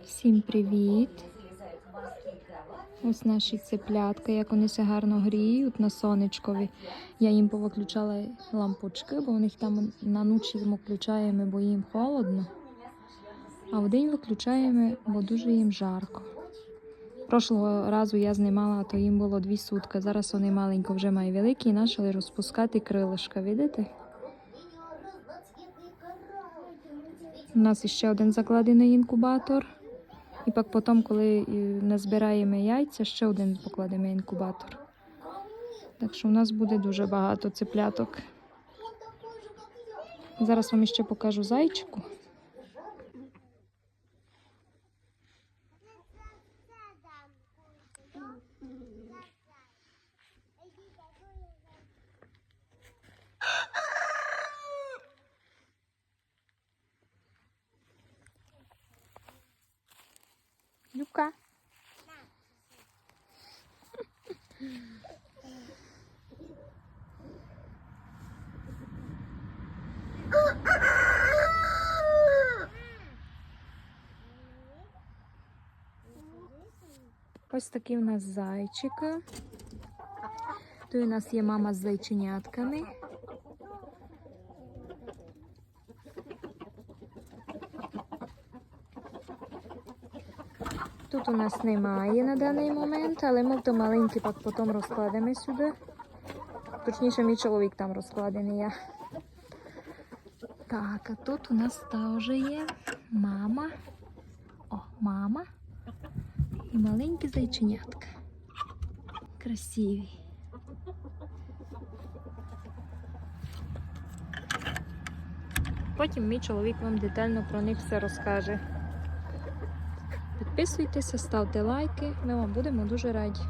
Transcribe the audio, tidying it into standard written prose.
Всім привіт! Ось наші цеплятка, як вони все гарно гріють на сонечкові. Я їм повиключала лампочки, бо у них там на ніч ми включаємо, бо їм холодно. А вдень виключаємо, бо дуже їм жарко. Прошлого разу я знімала, то їм було 2 сутки. Зараз вони маленько вже мають великі і почали розпускати крилишка, видите? У нас ще один закладений інкубатор. І потім, коли назбираємо яйця, ще один покладемо інкубатор. Так що у нас буде дуже багато цепляток. Зараз вам ще покажу зайчику. Любка. Ось такі у нас зайчики. Тут у нас є мама з зайченятками. Тут у нас немає на даний момент, але ми то маленькі потім розкладемо сюди. Точніше, мій чоловік там розкладений я. Так, а тут у нас теж є мама. О, мама. І маленькі зайченятка. Красиві. Потім мій чоловік вам детально про них все розкаже. Підписуйтеся, ставте лайки, ми вам будемо дуже раді.